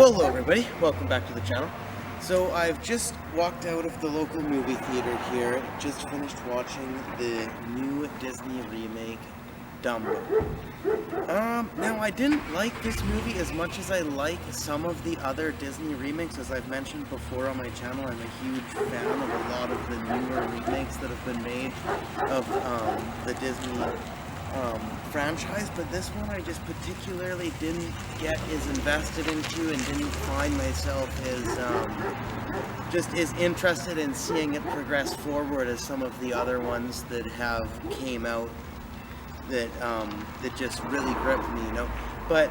Well, hello everybody, welcome back to the channel. So I've just walked out of the local movie theater here, just finished watching the new Disney remake, Dumbo. Now I didn't like this movie as much as I like some of the other Disney remakes. As I've mentioned before on my channel, I'm a huge fan of a lot of the newer remakes that have been made of the Disney franchise, but this one I just particularly didn't get as invested into and didn't find myself as just as interested in seeing it progress forward as some of the other ones that have came out that that just really gripped me, you know. But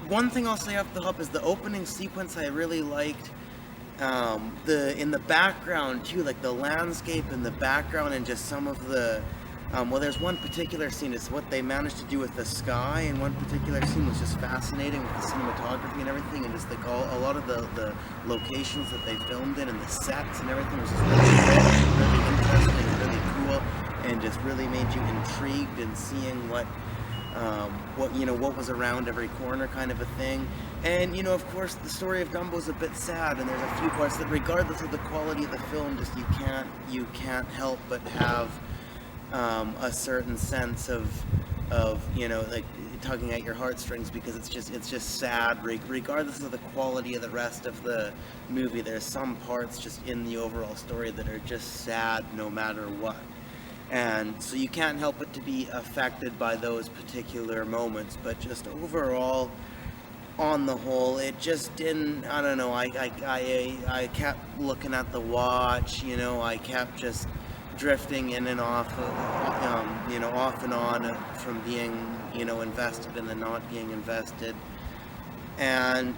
one thing I'll say off the hop is the opening sequence I really liked. In the background too, like the landscape in the background and just some of the well, there's one particular scene, it's what they managed to do with the sky, and one particular scene was just fascinating with the cinematography and everything, and just like a lot of the locations that they filmed in and the sets and everything was just really interesting and really cool, and just really made you intrigued in seeing what what was around every corner, kind of a thing. And of course the story of Dumbo is a bit sad, and there's a few parts that regardless of the quality of the film, just you can't help but have a certain sense of like tugging at your heartstrings, because it's just sad regardless of the quality of the rest of the movie. There's some parts just in the overall story that are just sad no matter what, and so you can't help but to be affected by those particular moments. But just overall, on the whole, it just didn't, I don't know, I kept looking at the watch, I kept just drifting in and off, off and on from being, invested and then not being invested. And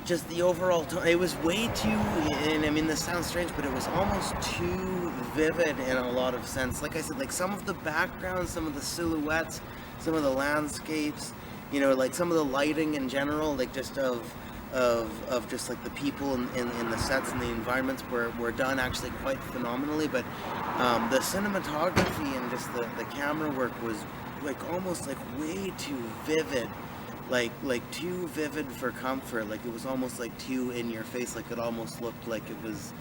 just the overall tone, it was way too, and I mean, this sounds strange, but it was almost too vivid in a lot of sense. Like I said, like some of the backgrounds, some of the silhouettes, some of the landscapes, like some of the lighting in general, like just of just like the people in the sets and the environments were done actually quite phenomenally. But the cinematography and just the camera work was like almost like way too vivid, like too vivid for comfort. Like it was almost like too in your face. Like it almost looked like it was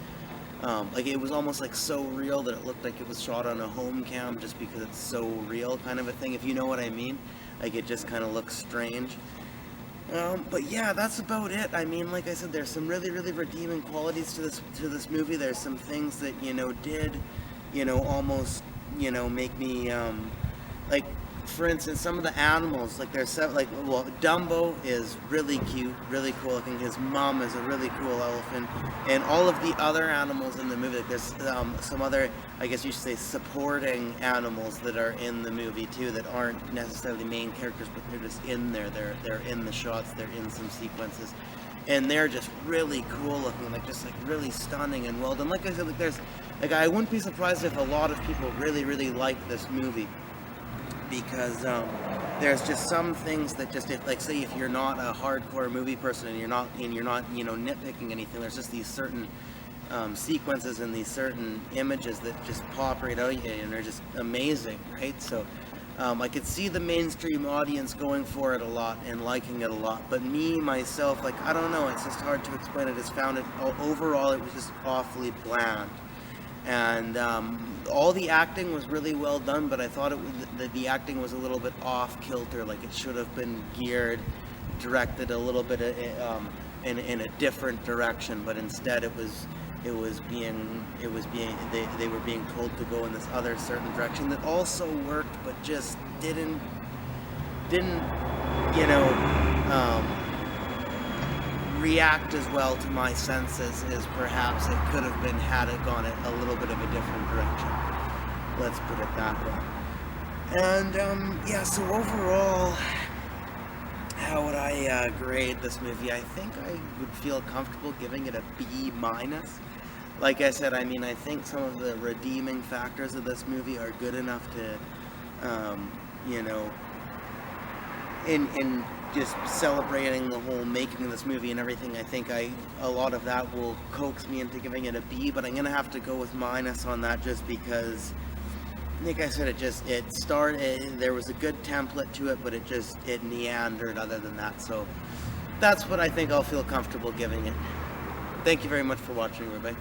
almost like so real that it looked like it was shot on a home cam, just because it's so real, kind of a thing, if you know what I mean. Like it just kind of looks strange. But yeah, that's about it. I mean, like I said, there's some really, really redeeming qualities to this movie. There's some things that did, almost, make me, like, for instance, some of the animals, like Dumbo is really cute, really cool looking. His mom is a really cool elephant, and all of the other animals in the movie, like there's some other, I guess you should say, supporting animals that are in the movie too, that aren't necessarily main characters, but they're just in there. They're in the shots. They're in some sequences, and they're just really cool looking, like just like really stunning and well done. Like I said, like I wouldn't be surprised if a lot of people really, really like this movie, because there's just some things that just, like, say if you're not a hardcore movie person and you're not nitpicking anything, there's just these certain sequences and these certain images that just pop right out at you, and they're just amazing, right? So I could see the mainstream audience going for it a lot and liking it a lot, but me myself, like, I don't know, it's just hard to explain. I just found it overall, it was just awfully bland. And all the acting was really well done, but I thought the acting was a little bit off kilter. Like it should have been directed a little bit in a different direction. But instead, they were being told to go in this other certain direction that also worked, but just didn't react as well to my senses as perhaps it could have been had it gone a little bit of a different direction. Let's put it that way. And yeah, so overall, how would I grade this movie? I think I would feel comfortable giving it a B-. Like I said, I mean, I think some of the redeeming factors of this movie are good enough to, in just celebrating the whole making of this movie and everything. I think a lot of that will coax me into giving it a B, but I'm gonna have to go with minus on that, just because like I said, it started. There was a good template to it, but it meandered. Other than that, so that's what I think I'll feel comfortable giving it. Thank you very much for watching, everybody.